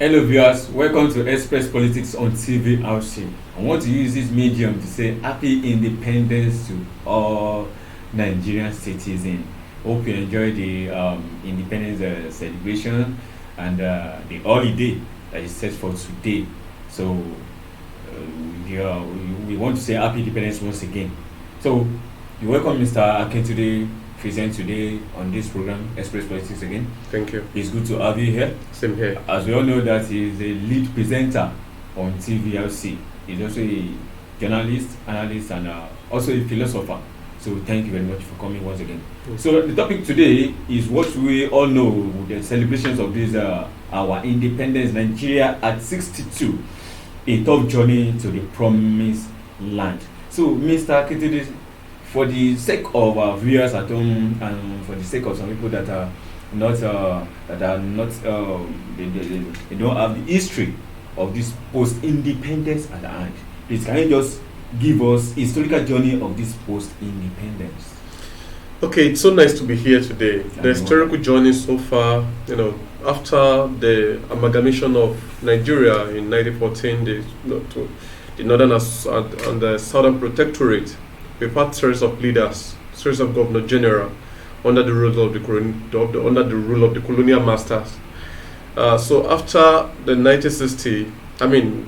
Hello viewers, welcome to Express Politics on TVRC. I want to use this medium to say happy independence to all Nigerian citizens. Hope you enjoy the independence celebration and the holiday that is set for today. So we want to say happy independence once again. So you welcome Mr. Akintunde present today on this program, Express Politics again. Thank you. It's good to have you here. Same here. As we all know that he is a lead presenter on TVRC. He's also a journalist, analyst, and also a philosopher. So thank you very much for coming once again. So the topic today is what we all know, the celebrations of this our independence, Nigeria at 62, a tough journey to the promised land. So Mr. Akintunde, for the sake of our viewers at home and for the sake of some people that are not they don't have the history of this post-independence at hand, please can you just give us historical journey of this post-independence? Okay, it's so nice to be here today. The historical journey so far, after the amalgamation of Nigeria in 1914, the Northern and the Southern Protectorate, we've had series of leaders, series of governor general under the rule of the colonial masters. So after the 1960,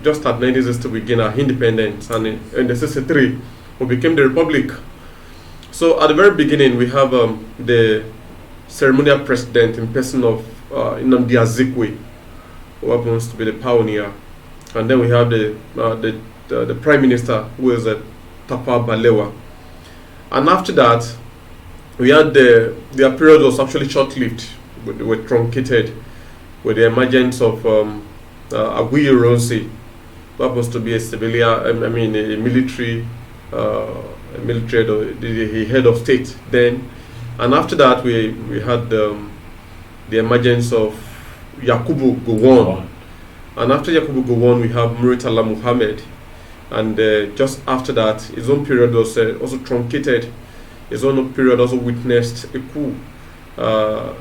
just at 1960 we gained our independence, and in the 63 we became the republic. So at the very beginning we have the ceremonial president in person of Nnamdi Azikiwe, who happens to be the pioneer, and then we have the prime minister, who is Tafawa Balewa. And after that, we had their period was actually short-lived. They were truncated with the emergence of Aguiyi Ironsi, who happens to be a civilian, a military head of state then. And after that, we had the emergence of Yakubu Gowon. And after Yakubu Gowon, we have Murtala Muhammad. And just after that, his own period was also truncated. His own period also witnessed a coup. It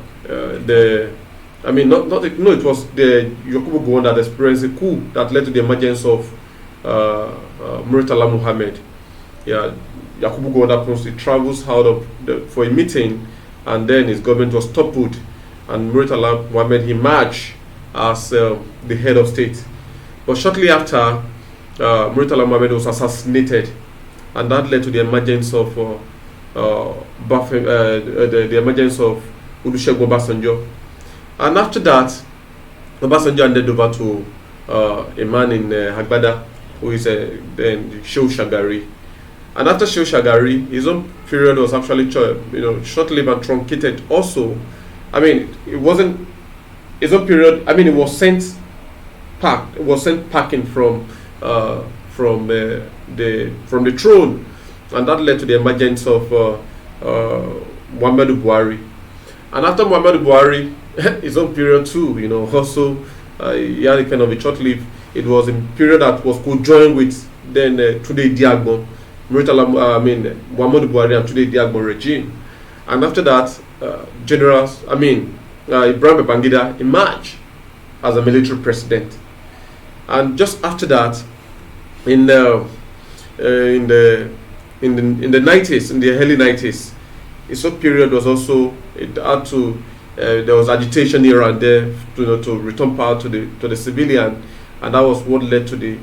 was the Yakubu Gowon that experienced a coup that led to the emergence of Murtala Muhammad. Yeah, Yakubu Gowon he travels out for a meeting, and then his government was toppled, and Murtala Muhammad emerged as the head of state. But shortly after, Murtala Muhammad was assassinated, and that led to the emergence of the emergence of Olusegun Obasanjo. And after that, Obasanjo handed over to a man in Agbada, who is then Shehu Shagari. And after Shehu Shagari, his own period was actually short-lived and truncated. Also, it wasn't his own period. It was sent packing from the throne, and that led to the emergence of Muhammadu Buhari. And after Muhammadu Buhari, his own period too, also he had a kind of a short-lived. It was a period that was conjoined with then Tunde Diagbon, Muhammadu Buhari and Tunde Diagbon regime. And after that, Ibrahim Babangida emerged as a military president. And just after that, in the 90s, in the early 90s, its own period was also there was agitation here and there to return power to the civilian, and that was what led to the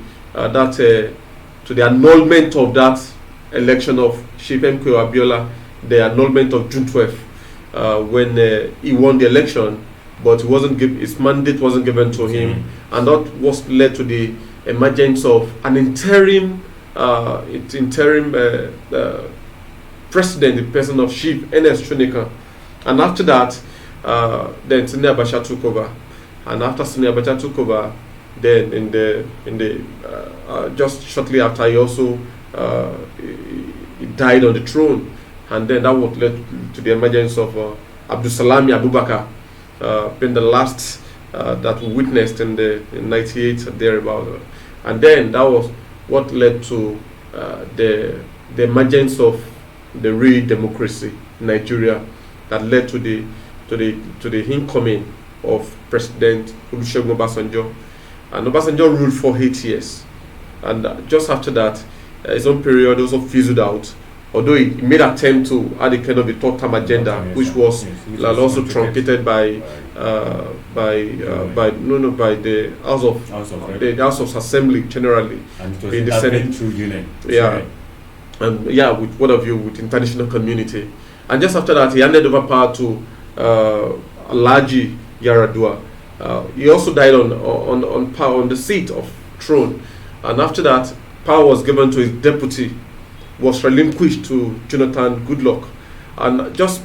annulment of that election of Chief MK Abiola, the annulment of June 12th, when he won the election, but his mandate wasn't given to him, and that was led to the emergence of an interim president, the person of Chief Ernest Shonekan. And after that, then Sani Abacha took over. And after Sani Abacha took over, then just shortly after, he also he died on the throne, and then that would led to the emergence of Abdulsalami Abubakar, being the last that we witnessed in 98 or thereabout. And then that was what led to the emergence of the real democracy in Nigeria, that led to the incoming of President Olusegun Obasanjo. And Obasanjo ruled for 8 years. And just after that, his own period also fizzled out. Although he made attempt to add a kind of a third-term agenda, which was also truncated by the House of Assembly generally, And it was in the Senate. through UNED. Yeah, and with what of you with international community. And just after that, he handed over power to Alhaji Yaradua. He also died on power on the seat of throne, and after that, power was given to his deputy, was relinquished to Jonathan Goodluck, and just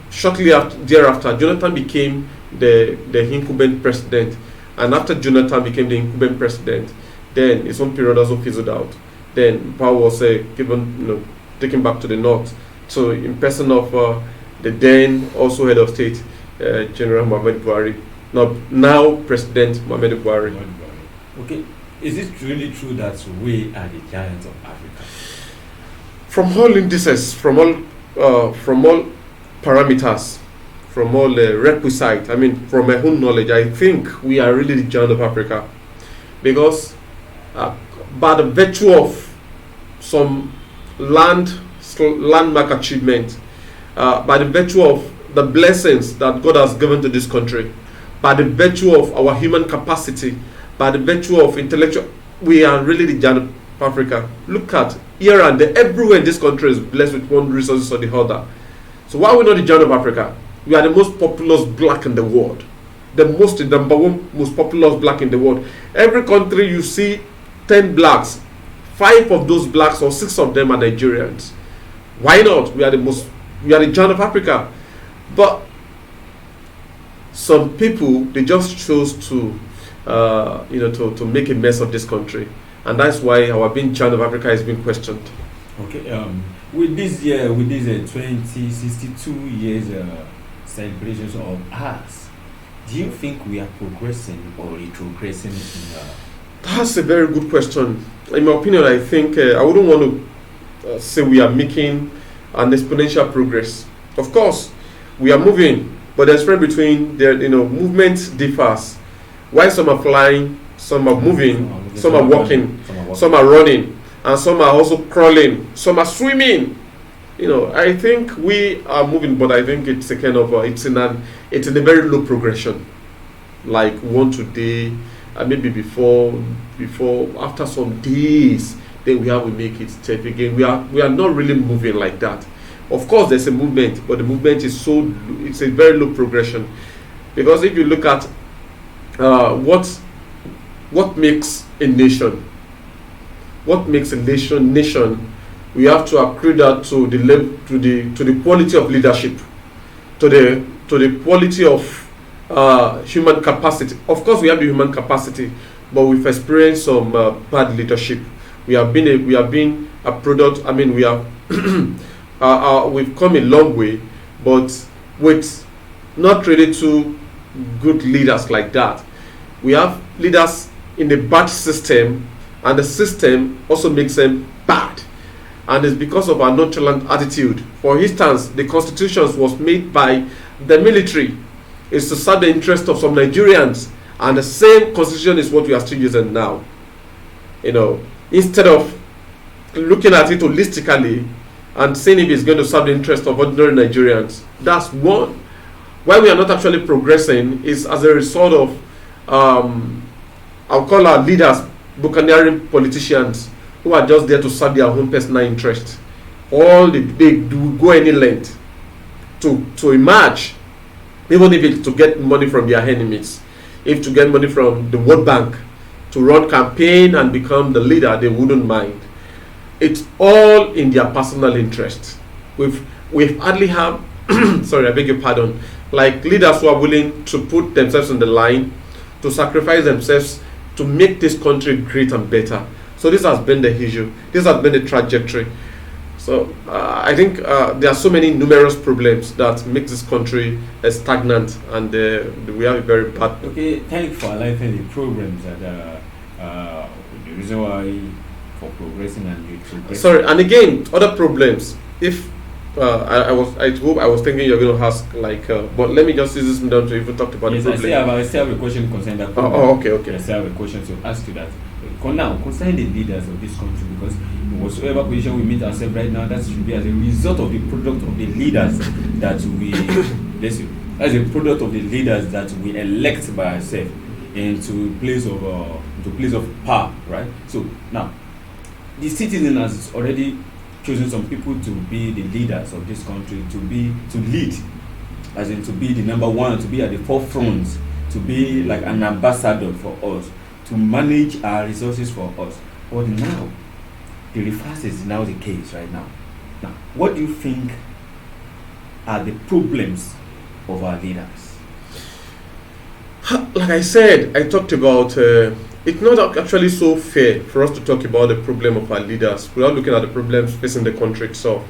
shortly thereafter, Jonathan became the incumbent president, and after Jonathan became the incumbent president, then his own period also fizzled out. Then power was given, taken back to the north. So in person of the then also head of state, General Muhammadu Buhari, now President Muhammadu Buhari. Okay, is it really true that we are the giants of Africa? From all indices, from all parameters, from all requisites, from my own knowledge, I think we are really the giant of Africa, because by the virtue of some landmark achievement, by the virtue of the blessings that God has given to this country, by the virtue of our human capacity, by the virtue of intellectual, we are really the giant of Africa. Look at here and there, everywhere in this country is blessed with one resource or the other. So why are we not the giant of Africa? We are the most populous black in the world, the number one most populous black in the world. Every country you see 10 blacks, 5 of those blacks or 6 of them are Nigerians. Why not? We are the giant of Africa. But some people, they just chose to make a mess of this country, and that's why our being giant of Africa is being questioned. Okay, with this 2062 years celebrations of ours, do you think we are progressing or retrogressing That's a very good question. In my opinion, I think I wouldn't want to say we are making an exponential progress. Of course, we are moving, but there's a difference between movement differs. While some are flying, some are moving, some are walking, some are running, and some are also crawling, some are swimming. I think we are moving, but I think it's a kind of it's in a very low progression, like one today, and maybe before after some days, then we make it step again. We are not really moving like that. Of course, there's a movement, but the movement is it's a very low progression, because if you look at what makes a nation, we have to accrue that to the quality of leadership, to the quality of human capacity. Of course, we have the human capacity, but we've experienced some bad leadership. We have been a product. We have we've come a long way, but with not really too good leaders like that. We have leaders in the bad system, and the system also makes them bad. And it's because of our nonchalant attitude. For instance, the constitutions was made by the military. It's to serve the interest of some Nigerians, and the same constitution is what we are still using now. Instead of looking at it holistically and seeing if it's going to serve the interest of ordinary Nigerians. That's one. Why we are not actually progressing is as a result of I'll call our leaders buccaneering politicians who are just there to serve their own personal interest. They do go any length to emerge, even if it's to get money from their enemies, if to get money from the World Bank, to run campaign and become the leader, they wouldn't mind. It's all in their personal interest. We've hardly have sorry, I beg your pardon, like leaders who are willing to put themselves on the line, to sacrifice themselves to make this country great and better. So this has been the issue. This has been the trajectory. So I think there are so many numerous problems that make this country stagnant, and we have a very bad. Okay, thank you for highlighting the programs that the reason why for progressing and progressing. Sorry, and again, other problems. If I was thinking you're going to ask but let me just use this medium to even talk about yes, the problem. I still have a question concerning that problem. Okay. I still have a question to ask you that. Now, concerning the leaders of this country, because whatsoever position we meet ourselves right now, that should be as a result of the product of the leaders that we, as a product of the leaders that we elect by ourselves into place of power, right? So now, the citizen has already chosen some people to be the leaders of this country, to lead, as in to be the number one, to be at the forefront, to be like an ambassador for us, to manage our resources for us. But now, the reverse is now the case right now. Now, what do you think are the problems of our leaders? Like I said, I talked about it's not actually so fair for us to talk about the problem of our leaders without looking at the problems facing the country itself.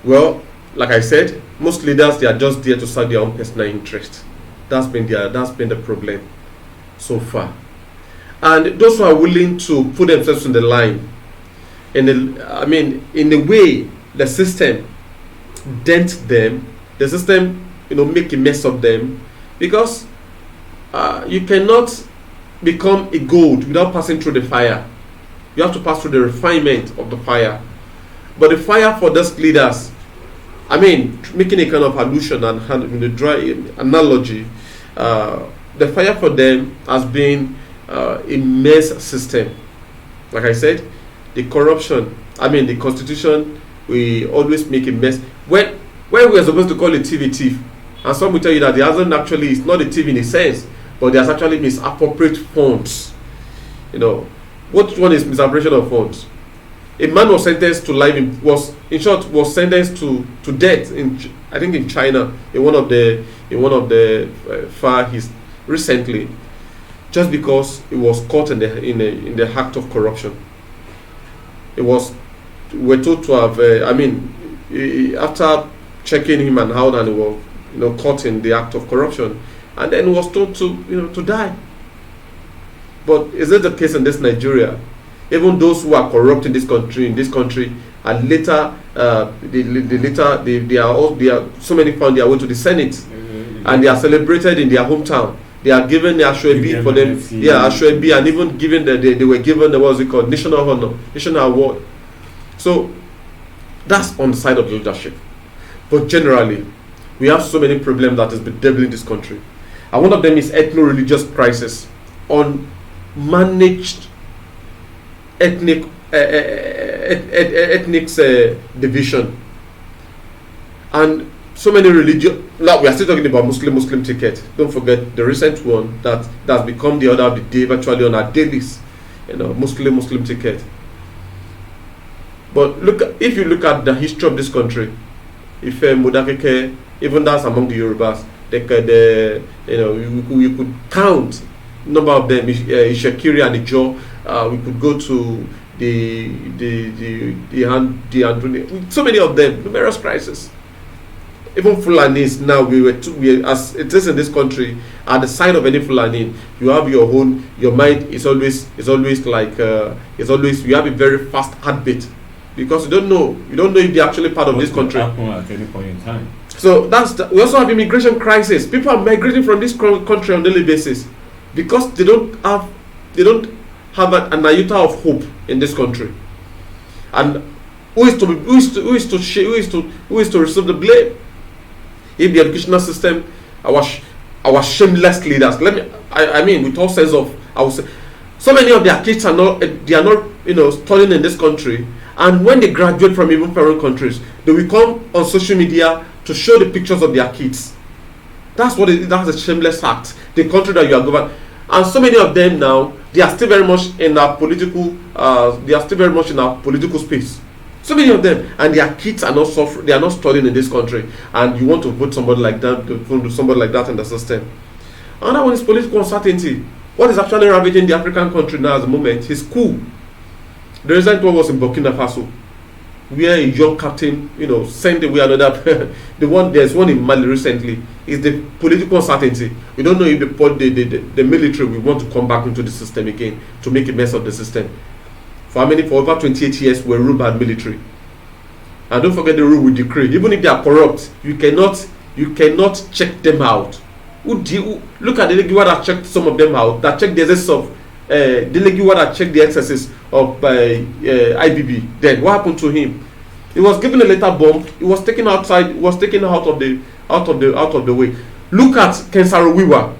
Well, like I said, most leaders, they are just there to serve their own personal interest. That's been the problem so far. And those who are willing to put themselves in the line, in the way the system dents them, the system, make a mess of them, because you cannot become a gold without passing through the fire. You have to pass through the refinement of the fire. But the fire for those leaders, making a kind of allusion and the dry analogy, the fire for them has been a mess system. Like I said, the corruption, the constitution, we always make a mess. When we are supposed to call a thief a thief, and some will tell you that it's not a thief in a sense, but there's actually misappropriate funds. What one is misappropriation of funds? A man was sentenced to life, was sentenced to death in China, in one of the Far East recently, just because it was caught in the act of corruption. We're told to have after checking him and how that he was caught in the act of corruption, and then was told to die. But is it the case in this Nigeria? Even those who are corrupt in this country, and later, they are so many found their way to the Senate, and they are celebrated in their hometown. They are given the Ashwebi for them, Ashwebi, and even given they were given the what's it called, national honor, national award. So that's on the side of leadership. But generally, we have so many problems that has been bedeviling this country, and one of them is ethno-religious crisis, unmanaged ethnic division, and so many religion. Now we are still talking about Muslim ticket. Don't forget the recent one that's become the order of the day virtually on our dailies. Muslim ticket. But if you look at the history of this country, if Modakeke, even that's among the Yorubas, we could count number of them. Ishekiri and Ijo. We could go to the so many of them, numerous crises. Even Fulanis now, we as it is in this country, at the side of any Fulani, you have your mind is always like you have a very fast heartbeat, because you don't know if they're actually part of this country. Happen at any point in time. So we also have immigration crisis. People are migrating from this country on a daily basis because they don't have an iota of hope in this country. And who is to receive the blame? In the educational system, our shameless leaders. With all sense of, I would say, so many of their kids are not studying in this country, and when they graduate from even foreign countries, they will come on social media to show the pictures of their kids. That's a shameless act. The country that you are governed, and so many of them now, they are still very much in our political. Space. So many of them, and their kids are not suffering. They are not studying in this country, and you want to put somebody like that in the system. Another one is political uncertainty. What is actually ravaging the African country now at the moment is coup. The recent one was in Burkina Faso, where a young captain, sent away another. There's one in Mali recently. Is the political uncertainty. We don't know if the military will want to come back into the system again to make a mess of the system. For over 28 years, we're ruled by military. And don't forget the rule with decree. Even if they are corrupt, you cannot check them out. Look at the Legiwa that checked some of them out, that checked the excesses of the Legiwa that checked the excesses of IBB. Then what happened to him? He was given a letter bomb. He was taken outside. He was taken out of the way. Look at Kensaro Wiwa.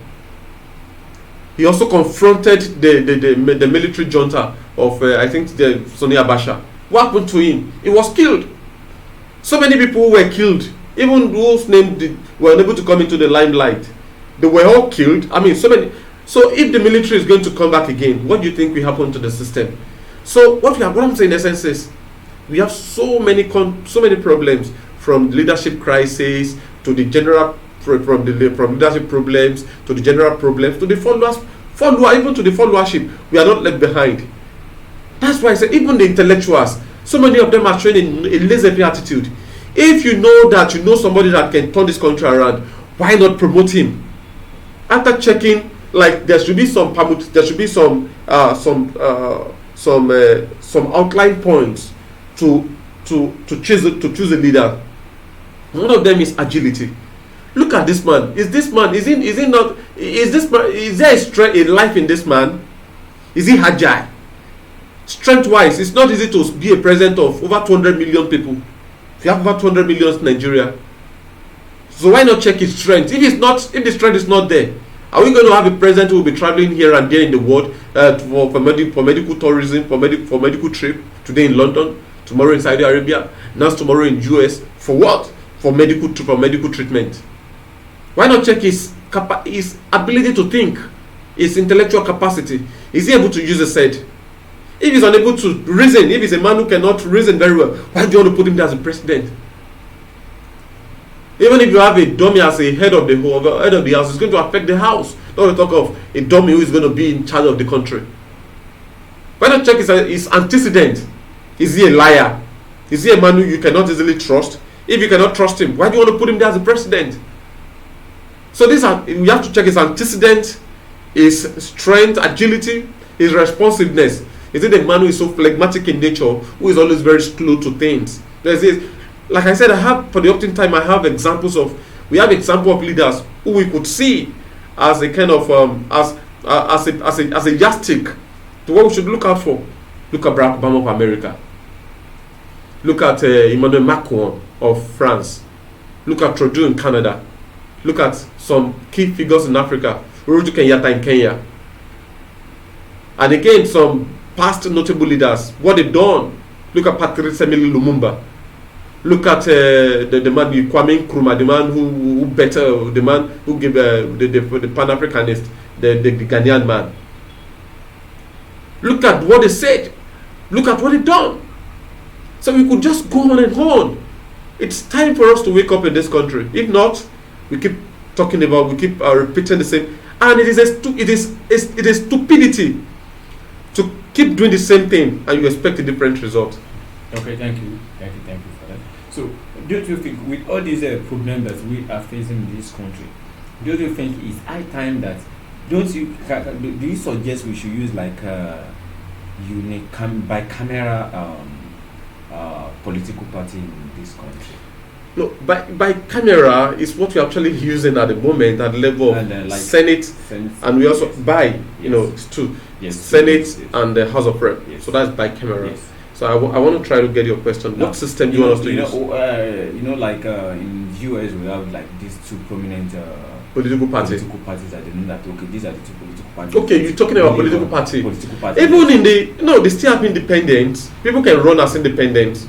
He also confronted the military junta of I think the Sani Abacha. What happened to him? He was killed. So many people were killed. Even those named were unable to come into the limelight. They were all killed. I mean, so many. So if the military is going to come back again, what do you think will happen to the system? So what I'm saying in essence is, we have so many problems, from leadership crisis to the general from leadership problems to the general problems to the even to the followership. We are not left behind. That's why I say even the intellectuals, so many of them are showing a laissez-faire attitude. If you know that you know somebody that can turn this country around, why not promote him? After checking, like there should be some outline points to choose a leader. One of them is agility. Look at this man. Is there a life in this man? Is he agile? Strength-wise, it's not easy to be a president of over 200 million people. If you have over 200 million in Nigeria, so why not check his strength? If the strength is not there, are we going to have a president who will be traveling here and there in the world for medical tourism, for medical trip? Today in London, tomorrow in Saudi Arabia, next tomorrow in US. For what? For medical treatment. Why not check his ability to think, his intellectual capacity? Is he able to use his head? If he's unable to reason, if he's a man who cannot reason very well, why do you want to put him there as a president? Even if you have a dummy as a head of the house, it's going to affect the house. Don't talk of a dummy who is going to be in charge of the country. Why not check his antecedent? Is he a liar? Is he a man who you cannot easily trust? If you cannot trust him, why do you want to put him there as a president? So we have to check his antecedent, his strength, agility, his responsiveness. Is it a man who is so phlegmatic in nature, who is always very slow to things? Like I said, for the opting time, I have examples of leaders who we could see as a kind of as a yardstick to what we should look out for. Look at Barack Obama of America. Look at Emmanuel Macron of France. Look at Trudeau in Canada. Look at some key figures in Africa. Uhuru Kenyatta in Kenya. And again, some past notable leaders, what they've done. Look at Patrice Emery Lumumba. Look at the man Kwame Nkrumah, the man the man who gave the Pan-Africanist, the Ghanaian man. Look at what they said. Look at what they've done. So we could just go on and on. It's time for us to wake up in this country. If not, we keep repeating the same. And it is stupidity to keep doing the same thing and you expect a different result. Okay, thank you for that. So, don't you think, with all these problems that we are facing in this country, don't you think it's high time that, do you suggest we should use like unique bicameral political party in this country? No, by camera is what we're actually using at the moment at the level of like Senate, and we also it's two. Yes, Senate and the House of Rep. Yes. So that's by camera. Yes. So I want to try to get your question. What system do you want us to use? Like in the US we have like these two prominent political parties that they know that these are the two political parties. Okay, you're talking about political party. Even in they still have independents. People can run as independents.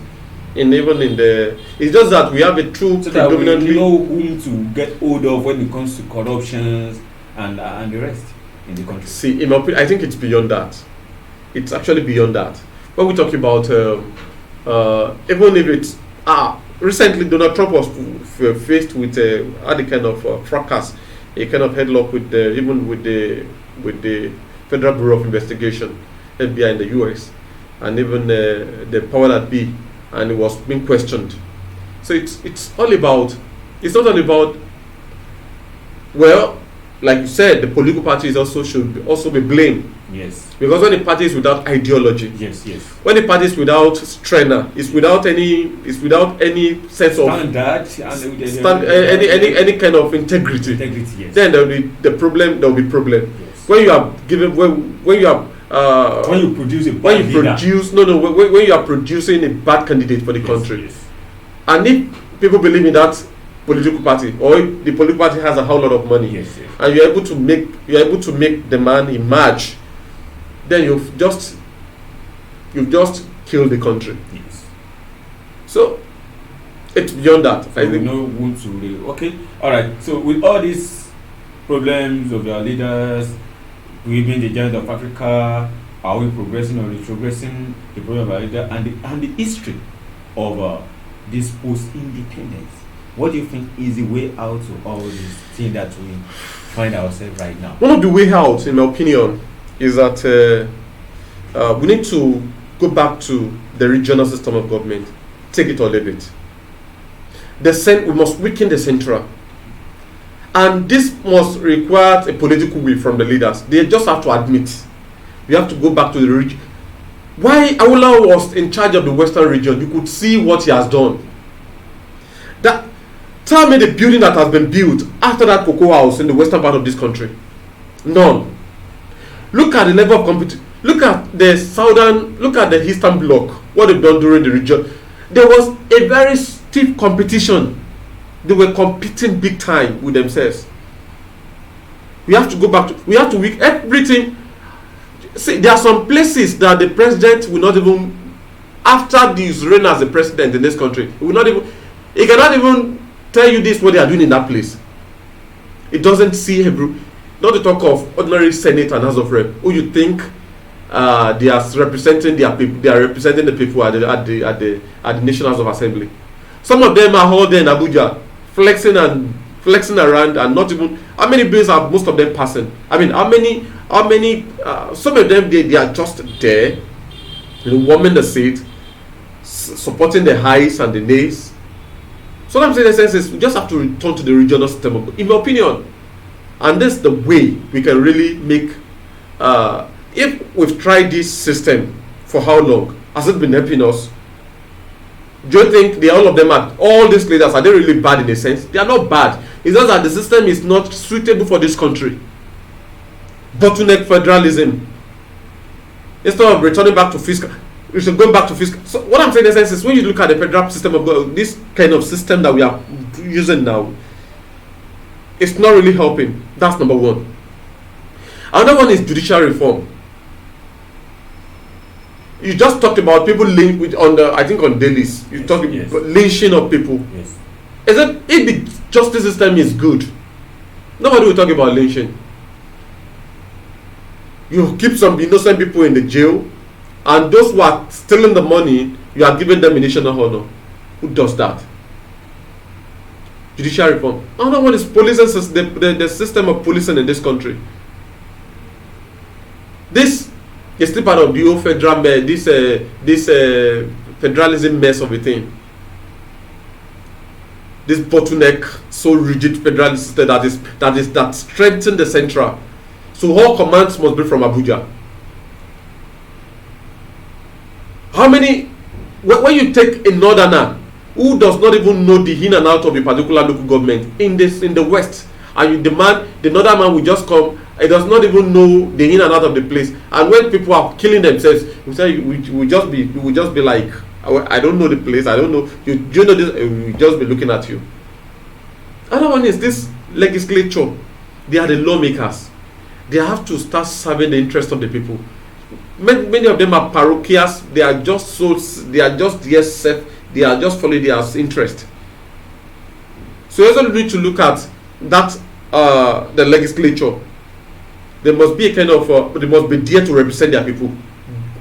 It's just that we have a true so predominantly that we know whom to get hold of when it comes to corruptions and the rest in the country. See, in my opinion, I think it's beyond that. It's actually beyond that. When we talk about even if it's recently Donald Trump was faced with had a kind of fracas, a kind of headlock with the Federal Bureau of Investigation, FBI in the US, and even the power that be. And it was being questioned. So it's not all about, well, like you said, the political parties should also be blamed Yes. Because when the party is without ideology, Yes. when the party is without strength, it's without any sense of any kind of integrity. Yes. Then there will be problem. There will be problem. Yes. When you are given when you are when you produce a when you produce when you are producing a bad candidate for the country, yes. and if people believe in that political party, or if the political party has a whole lot of money, yes. and you're able to make the man emerge, then you've just killed the country. Yes. So it's beyond that. So I think no want to really. Okay. All right. So with all these problems of our leaders, we being the giant of Africa, are we progressing or retrogressing? The problem of our leader and the history of this post-independence. What do you think is the way out of all this thing that we find ourselves right now? One of the way out, in my opinion, is that we need to go back to the regional system of government, take it or leave it. We must weaken the central. And this must require a political will from the leaders. They just have to admit. We have to go back to the region. Why Awolowo was in charge of the western region, you could see what he has done. Tell me the building that has been built after that cocoa house in the western part of this country. None. Look at the level of competition. Look at the eastern bloc, what they've done during the region. There was a very stiff competition. They were competing big time with themselves. We have to go back we have to weak everything. See, there are some places that the president will not even, after his reign as the president in this country, he cannot even tell you this what they are doing in that place. It doesn't see not to talk of ordinary Senate and House of Rep, who you think they are representing their people. They are representing the people at the National House of Assembly. Some of them are all there in Abuja, flexing around, and not even. How many bills are most of them passing? I mean, how many? Some of them they are just there, warming the seat, supporting the highs and the nays. So what I'm saying in a sense is we just have to return to the regional system, in my opinion. And this is the way we can really make, if we've tried this system for how long, has it been helping us? Do you think all these leaders, are they really bad in a sense? They are not bad. It's just that the system is not suitable for this country. Bottleneck federalism. Instead of returning back to fiscal, we should go back to fiscal. So what I'm saying in a sense is when you look at the federal system of this kind of system that we are using now, it's not really helping. That's number one. Another one is judicial reform. You just talked about people linked on dailies. You talked about lynching of people. Yes. If the justice system is good, nobody will talk about lynching. You keep some innocent people in the jail, and those who are stealing the money, you are giving them a national honor. Who does that? Judicial reform. Another one is policing, the system of policing in this country. This is still part of the old federal this federalism mess of a thing. This bottleneck, so rigid federal system that strengthens the central. So all commands must be from Abuja. How many? When you take a northerner who does not even know the in and out of a particular local government in the west, and you demand the northern man will just come, he does not even know the in and out of the place, and when people are killing themselves, we will just be like, I don't know the place, I don't know, you know this, we just be looking at you. Another one is this legislature. They are the lawmakers. They have to start serving the interest of the people. Many of them are parochials. They are just following their interest. So you also need to look at that the legislature. They must be they must be there to represent their people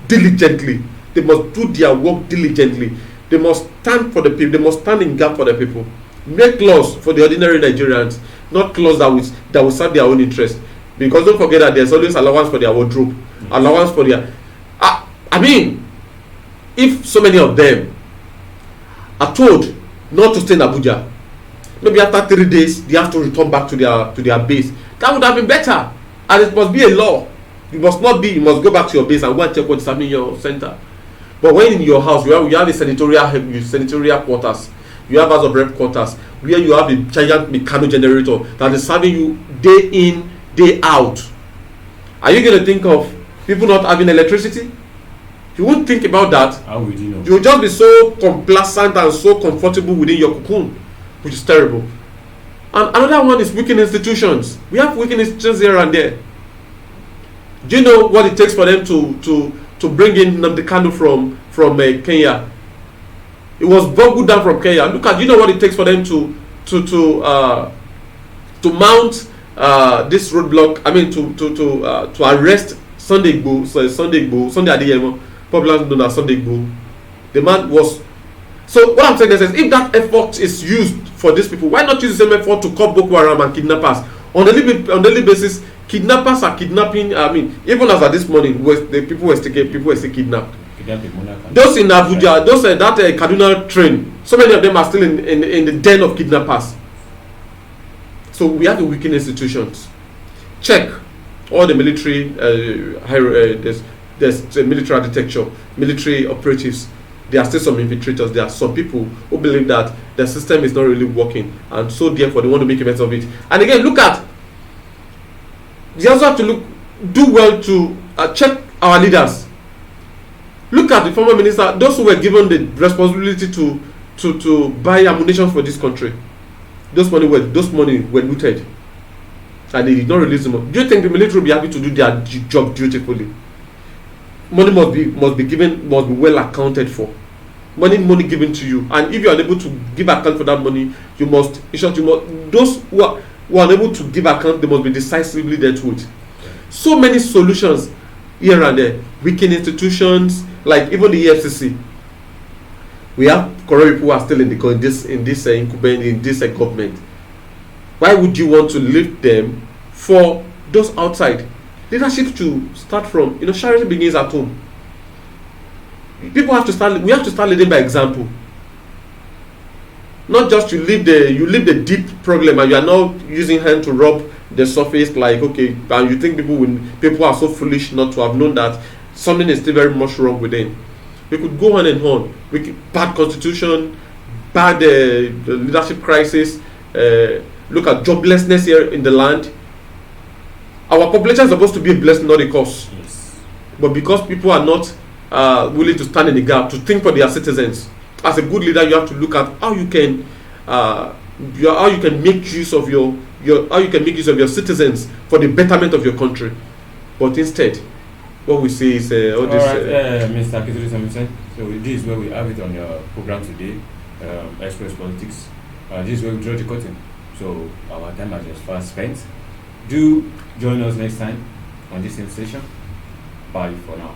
diligently. They must do their work diligently. They must stand for the people. They must stand in gap for the people. Make laws for the ordinary Nigerians, not laws that will serve their own interest. Because don't forget that there's always allowance for their wardrobe, allowance for their. I mean, if so many of them are told not to stay in Abuja, maybe after 3 days they have to return back to their base. That would have been better, and it must be a law. You must not be. You must go back to your base and go and check what is happening in your center. But when in your house, you have a senatorial quarters, you have house of rep quarters, where you have a giant mechanical generator that is serving you day in, day out. Are you going to think of people not having electricity? You won't think about that. How would you know? You will just be so complacent and so comfortable within your cocoon, which is terrible. And another one is weakened institutions. We have weakened institutions here and there. Do you know what it takes for them to bring in Nnamdi Kanu from Kenya? It was boggled down from Kenya. Look at, you know what it takes for them to mount this roadblock. I mean to arrest Sunday Adeyemo, popularly known as Sunday Igboho. The man was. So what I'm saying is, if that effort is used for these people, why not use the same effort to curb Boko Haram and kidnappers on a daily basis? Kidnappers are kidnapping. I mean, even as at this morning, people were still kidnapped. Those in Abuja, those that Kaduna train, so many of them are still in the den of kidnappers. So we have to weaken institutions. Check all the military, there's military architecture, military operatives. There are still some infiltrators. There are some people who believe that the system is not really working, and so therefore they want to make a mess of it. And again, look at. You also have to do well to check our leaders. Look at the former minister, those who were given the responsibility to buy ammunition for this country. Those money were looted, and they did not release them. Do you think the military will be happy to do their job dutifully? Money must be well accounted for. Money given to you, and if you are unable to give account for that money, those who are unable to give account, they must be decisively dealt with. So many solutions here and there. Weaken institutions, like even the EFCC. We have corrupt people who are still in this government. Why would you want to leave them for those outside? Leadership to start from. Charity begins at home. We have to start leading by example. Not just you leave the deep problem and you are now using hand to rub the surface, like, okay, and you think people are so foolish not to have known that something is still very much wrong within. We could go on and on. Bad constitution, bad leadership crisis. Look at joblessness here in the land. Our population is supposed to be a blessing, not a curse. Yes. But because people are not willing to stand in the gap to think for their citizens, as a good leader, you have to look at how you can make use of your citizens for the betterment of your country. But instead, what we see is Mr. Akituri Samusen. So this is where we have it on your program today, Express Politics. This is where we draw the curtain. So our time has just fast spent. Do join us next time on this same station. Bye for now.